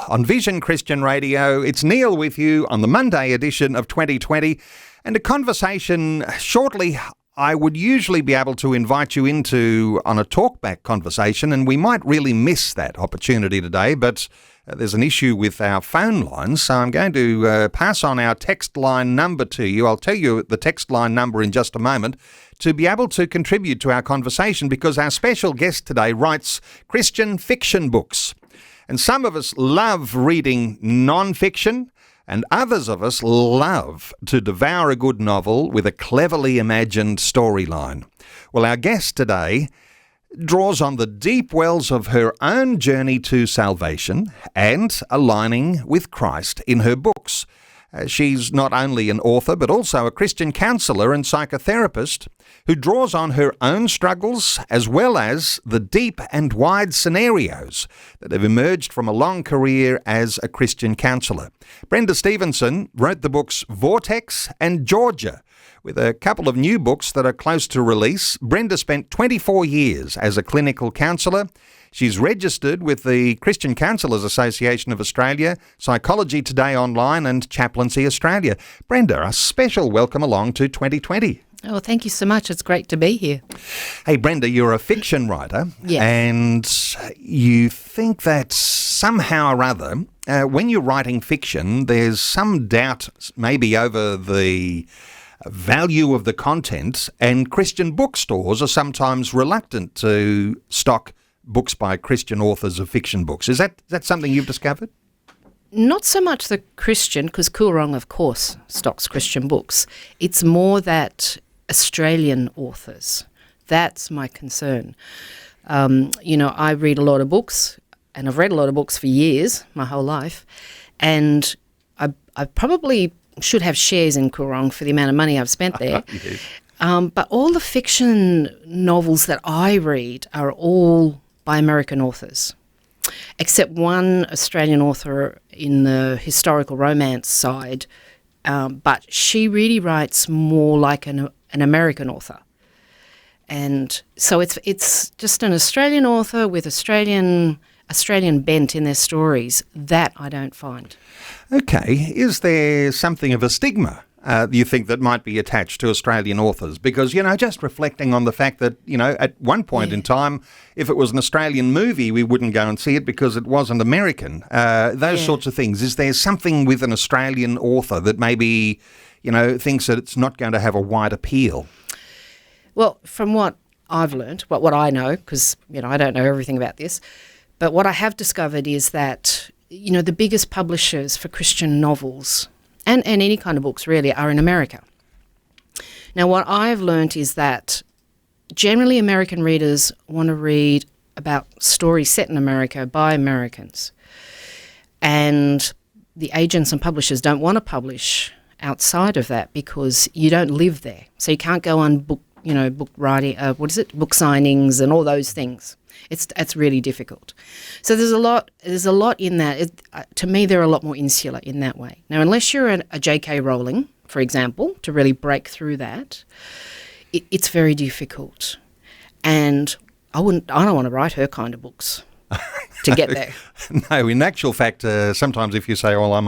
on Vision Christian Radio. It's Neil with you on the Monday edition of 2020, and a conversation shortly I would usually be able to invite you into on a talkback conversation, and we might really miss that opportunity today, but there's an issue with our phone lines, so I'm going to pass on our text line number to you. I'll tell you the text line number in just a moment to be able to contribute to our conversation, because our special guest today writes Christian fiction books. And some of us love reading non-fiction, and others of us love to devour a good novel with a cleverly imagined storyline. Well, our guest today draws on the deep wells of her own journey to salvation and aligning with Christ in her books. She's not only an author, but also a Christian counsellor and psychotherapist who draws on her own struggles as well as the deep and wide scenarios that have emerged from a long career as a Christian counsellor. Brenda Stevenson wrote the books Vortex and Georgia. With a couple of new books that are close to release, Brenda spent 24 years as a clinical counsellor. She's registered with the Christian Counsellors Association of Australia, Psychology Today Online and Chaplaincy Australia. Brenda, a special welcome along to 2020. Oh, thank you so much. It's great to be here. Hey, Brenda, you're a fiction writer. Yes. And you think that somehow or other, when you're writing fiction, there's some doubt maybe over the value of the content, and Christian bookstores are sometimes reluctant to stock books by Christian authors of fiction books. Is that something you've discovered? Not so much the Christian, because Coorong, of course, stocks Christian books. It's more that Australian authors. That's my concern. I read a lot of books, and I've read a lot of books for years, my whole life, and I probably should have shares in Coorong for the amount of money I've spent there. Yes. But all the fiction novels that I read are all by American authors, except one Australian author in the historical romance side, but she really writes more like an American author. And so it's just an Australian author with Australian bent in their stories that I don't find. Okay. Is there something of a stigma you think that might be attached to Australian authors? Because, just reflecting on the fact that, at one point in time, if it was an Australian movie, we wouldn't go and see it because it wasn't American. Those sorts of things. Is there something with an Australian author that maybe, thinks that it's not going to have a wide appeal? Well, from what I've learned, what I know, because, I don't know everything about this, but what I have discovered is that, the biggest publishers for Christian novels and any kind of books really are in America. Now, what I've learned is that generally American readers want to read about stories set in America by Americans. And the agents and publishers don't want to publish outside of that because you don't live there. So you can't go on book writing, book signings and all those things. It's really difficult. So there's a lot in that. To me, they're a lot more insular in that way. Now, unless you're a J.K. Rowling, for example, to really break through that, it's very difficult. And I don't want to write her kind of books to get there. No, in actual fact, sometimes if you say, well, I'm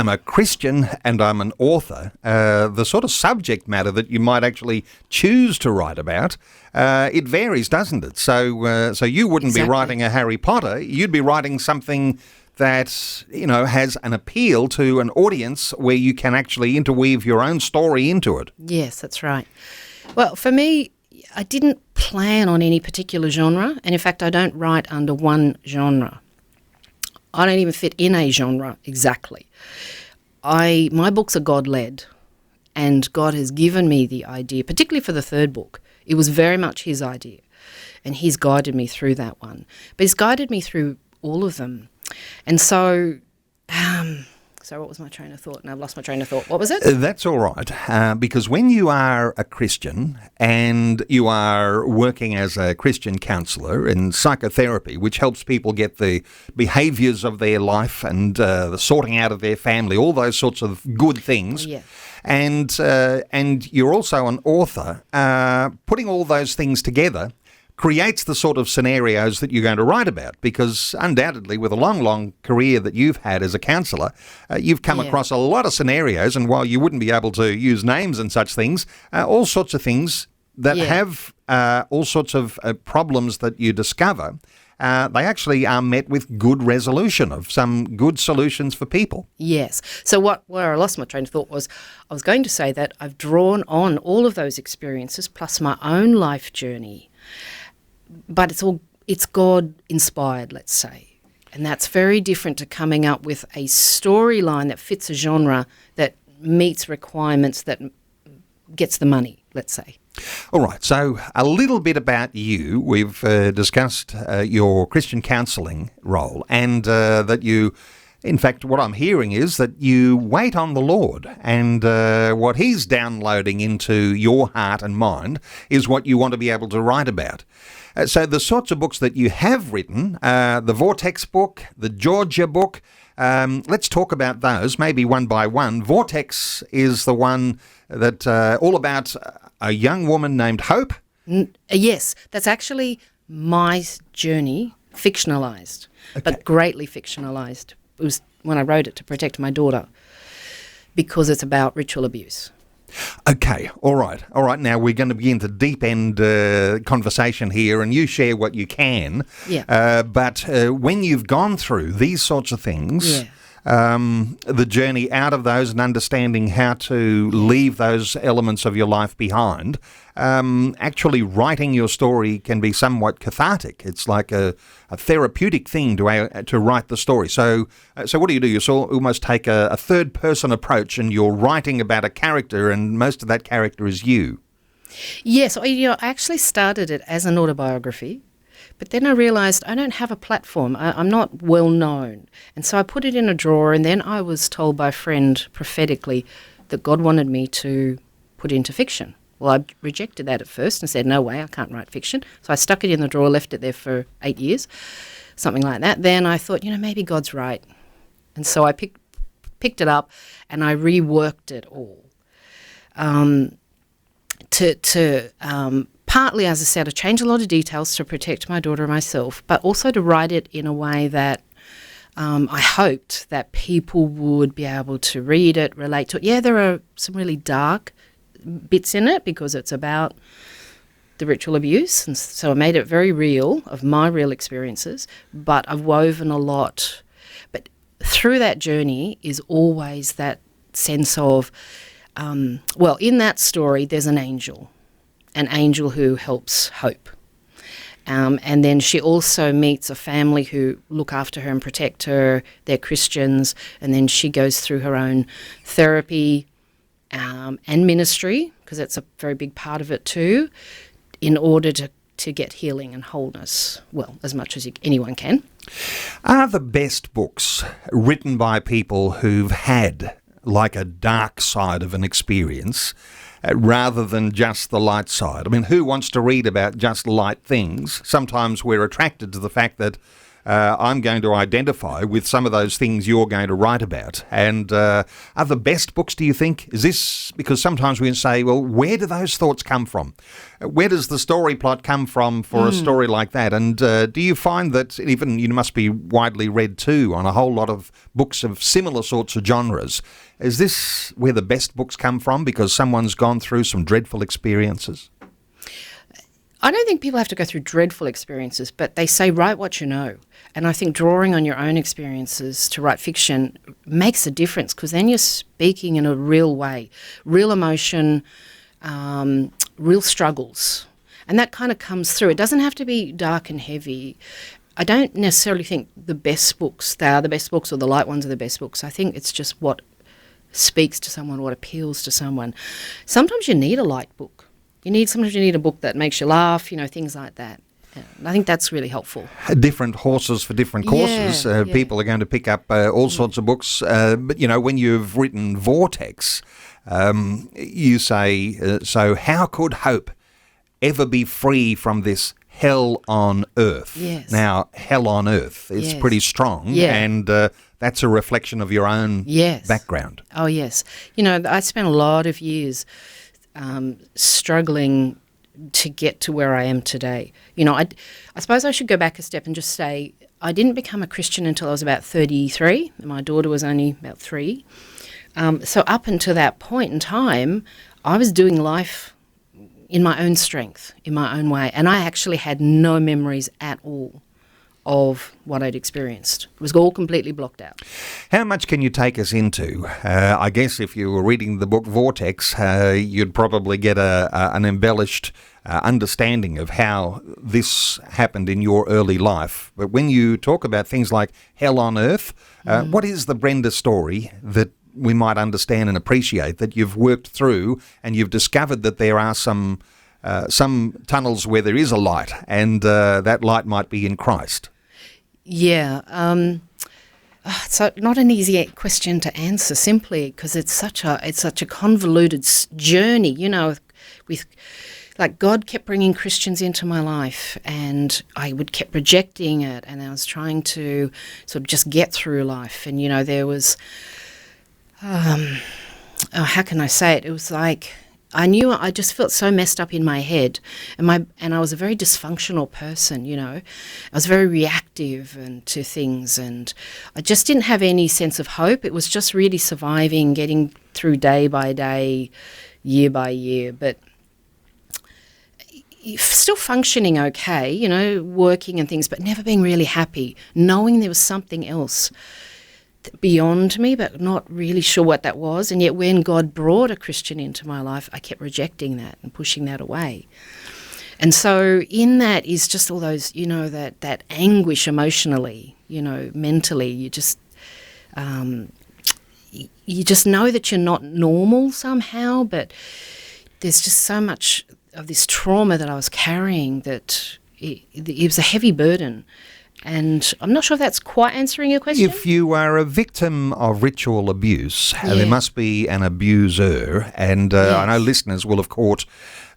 a Christian and I'm an author, the sort of subject matter that you might actually choose to write about, it varies, doesn't it? So you wouldn't be writing a Harry Potter. You'd be writing something that, has an appeal to an audience where you can actually interweave your own story into it. Yes, that's right. Well, for me, I didn't plan on any particular genre, and in fact, I don't write under one genre. I don't even fit in a genre exactly. My books are God-led, and God has given me the idea, particularly for the third book. It was very much his idea, and he's guided me through that one. But he's guided me through all of them. And so what was my train of thought? No, I've lost my train of thought. What was it? That's all right, because when you are a Christian and you are working as a Christian counsellor in psychotherapy, which helps people get the behaviours of their life and the sorting out of their family, all those sorts of good things, and you're also an author, putting all those things together creates the sort of scenarios that you're going to write about, because undoubtedly with a long career that you've had as a counsellor, you've come across a lot of scenarios, and while you wouldn't be able to use names and such things, all sorts of things that have all sorts of problems that you discover, they actually are met with good resolution of some good solutions for people. Yes. So where I lost my train of thought was, I was going to say that I've drawn on all of those experiences plus my own life journey, but it's God inspired, let's say. And that's very different to coming up with a storyline that fits a genre that meets requirements, that gets the money, let's say. All right, so a little bit about you. We've discussed your Christian counselling role, and that you, in fact, what I'm hearing is that you wait on the Lord, and what He's downloading into your heart and mind is what you want to be able to write about. So the sorts of books that you have written, the Vortex book, the Georgia book, let's talk about those, maybe one by one. Vortex is the one that all about a young woman named Hope. Yes, that's actually my journey, fictionalised, but greatly fictionalised. It was when I wrote it to protect my daughter, because it's about ritual abuse. Okay, all right. Now we're going to begin to deep end conversation here, and you share what you can. Yeah. But when you've gone through these sorts of things, the journey out of those and understanding how to leave those elements of your life behind, actually writing your story can be somewhat cathartic. It's like a therapeutic thing to write the story. So what do? You almost take a third-person approach, and you're writing about a character, and most of that character is you. Yes, I actually started it as an autobiography. But then I realised I don't have a platform. I'm not well known. And so I put it in a drawer, and then I was told by a friend prophetically that God wanted me to put into fiction. Well, I rejected that at first and said, no way, I can't write fiction. So I stuck it in the drawer, left it there for 8 years, something like that. Then I thought, maybe God's right. And so I picked it up and I reworked it all. Partly, as I said, I changed a lot of details to protect my daughter and myself, but also to write it in a way that I hoped that people would be able to read it, relate to it. Yeah, there are some really dark bits in it because it's about the ritual abuse, and so I made it very real, of my real experiences, but I've woven a lot. But through that journey is always that sense of, in that story there's an angel who helps Hope. And then she also meets a family who look after her and protect her. They're Christians. And then she goes through her own therapy and ministry, because that's a very big part of it too, in order to get healing and wholeness, as much as anyone can. Are the best books written by people who've had like a dark side of an experience, rather than just the light side? I mean, who wants to read about just light things? Sometimes we're attracted to the fact that I'm going to identify with some of those things you're going to write about. And are the best books, do you think? Is this because sometimes we say, well, where do those thoughts come from? Where does the story plot come from for a story like that? And do you find that even you must be widely read too on a whole lot of books of similar sorts of genres? Is this where the best books come from, because someone's gone through some dreadful experiences? I don't think people have to go through dreadful experiences, but they say write what you know. And I think drawing on your own experiences to write fiction makes a difference, because then you're speaking in a real way, real emotion, real struggles. And that kind of comes through. It doesn't have to be dark and heavy. I don't necessarily think they are the best books or the light ones are the best books. I think it's just what speaks to someone, what appeals to someone. Sometimes you need a light book. Sometimes you need a book that makes you laugh, things like that. I think that's really helpful. Different horses for different courses. People are going to pick up all sorts of books. But, when you've written Vortex, you say, so how could Hope ever be free from this hell on earth? Yes. Now, hell on earth is pretty strong, and that's a reflection of your own background. Oh, yes. I spent a lot of years struggling to get to where I am today. You know, I suppose I should go back a step and just say I didn't become a Christian until I was about 33. And my daughter was only about 3. So up until that point in time, I was doing life in my own strength, in my own way. And I actually had no memories at all of what I'd experienced. It was all completely blocked out. How much can you take us into? I guess if you were reading the book Vortex, you'd probably get an embellished understanding of how this happened in your early life. But when you talk about things like hell on earth, what is the Brenda story that we might understand and appreciate that you've worked through and you've discovered that there are some tunnels where there is a light and that light might be in Christ? Yeah, so not an easy question to answer simply because it's such a convoluted journey, you know, with like God kept bringing Christians into my life and I kept rejecting it and I was trying to sort of just get through life and, you know, there was, how can I say it? It was like I just felt so messed up in my head, and I was a very dysfunctional person. You know, I was very reactive to things, and I just didn't have any sense of hope. It was just really surviving, getting through day by day, year by year, but still functioning okay. You know, working and things, but never being really happy, knowing there was something else beyond me, but not really sure what that was. And yet when God brought a Christian into my life, I kept rejecting that and pushing that away. And so in that is just all those, you know, that anguish emotionally, you know, mentally, you just know that you're not normal somehow, but there's just so much of this trauma that I was carrying that it was a heavy burden. And I'm not sure if that's quite answering your question. If you are a victim of ritual abuse, there must be an abuser. And I know listeners will have caught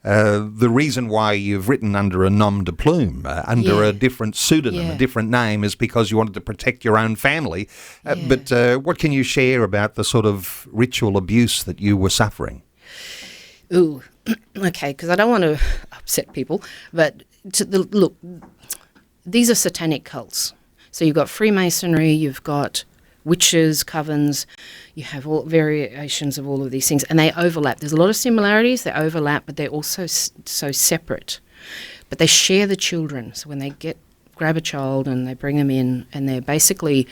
the reason why you've written under a nom de plume, under a different pseudonym, a different name, is because you wanted to protect your own family. But what can you share about the sort of ritual abuse that you were suffering? Ooh, okay, because I don't want to upset people, but look, these are satanic cults. So you've got Freemasonry, you've got witches, covens, you have all variations of all of these things, and they overlap. There's a lot of similarities, they overlap, but they're also so separate. But they share the children. So when they grab a child and they bring them in, and they're basically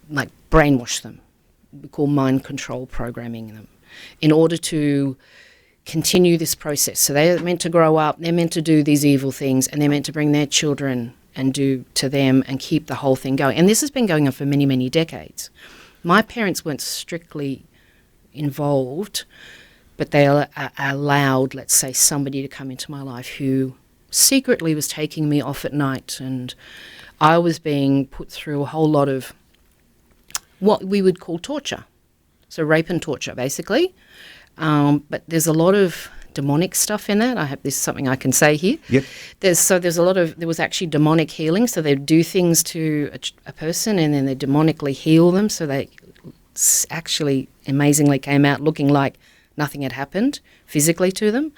like brainwash them. We call mind control programming them in order to continue this process. So they're meant to grow up, they're meant to do these evil things, and they're meant to bring their children and do to them and keep the whole thing going. And this has been going on for many, many decades. My parents weren't strictly involved, but they allowed, let's say, somebody to come into my life who secretly was taking me off at night, and I was being put through a whole lot of what we would call torture. So rape and torture, basically. But there's a lot of demonic stuff in that. This is something I can say here. Yep. There was actually demonic healing. So they'd do things to a person and then they demonically heal them. So they actually amazingly came out looking like nothing had happened physically to them.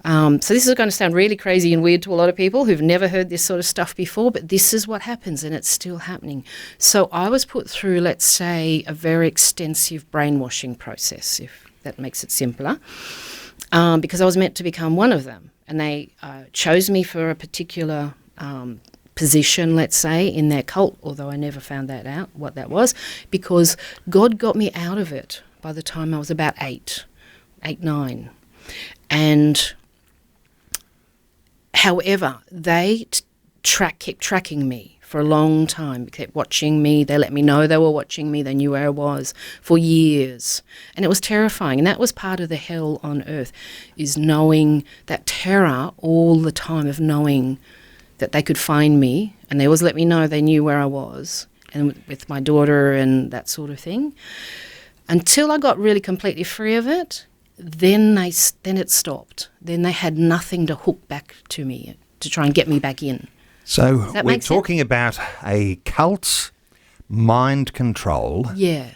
So this is going to sound really crazy and weird to a lot of people who've never heard this sort of stuff before, but this is what happens and it's still happening. So I was put through, let's say, a very extensive brainwashing process, if that makes it simpler. Because I was meant to become one of them. And they chose me for a particular position, let's say, in their cult, although I never found that out, what that was, because God got me out of it by the time I was about 9. And however, they kept tracking me for a long time, kept watching me. They let me know they were watching me. They knew where I was for years. And it was terrifying. And that was part of the hell on earth, is knowing that terror all the time of knowing that they could find me. And they always let me know they knew where I was, and with my daughter and that sort of thing. Until I got really completely free of it, then it stopped. Then they had nothing to hook back to me to try and get me back in. So we're talking about a cult's mind control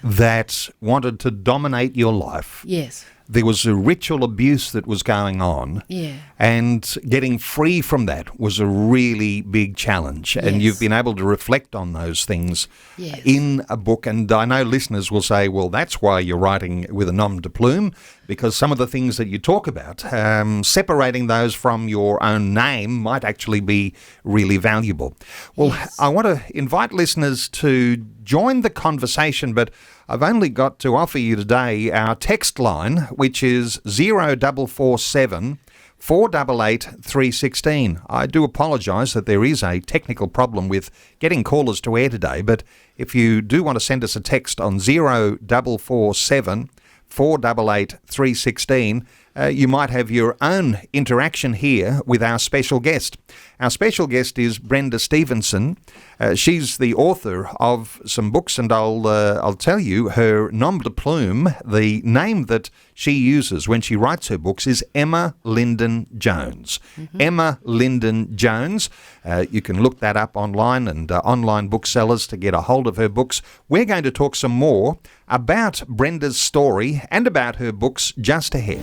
that wanted to dominate your life. Yes. there was a ritual abuse that was going on. Yeah. And getting free from that was a really big challenge. And Yes. you've been able to reflect on those things Yes. in a book. And I know listeners will say, well, that's why you're writing with a nom de plume, because some of the things that you talk about, separating those from your own name might actually be really valuable. Well, Yes. I want to invite listeners to join the conversation, but I've only got to offer you today our text line, which is 0447 488 316. I do apologise that there is a technical problem with getting callers to air today, but if you do want to send us a text on 0447 488 316, you might have your own interaction here with our special guest. Our special guest is Brenda Stevenson. She's the author of some books, and I'll tell you her nom de plume, the name that she uses when she writes her books, is Emma Lyon Jones. Mm-hmm. Emma Lyon Jones. You can look that up online and online booksellers to get a hold of her books. We're going to talk some more about Brenda's story and about her books just ahead.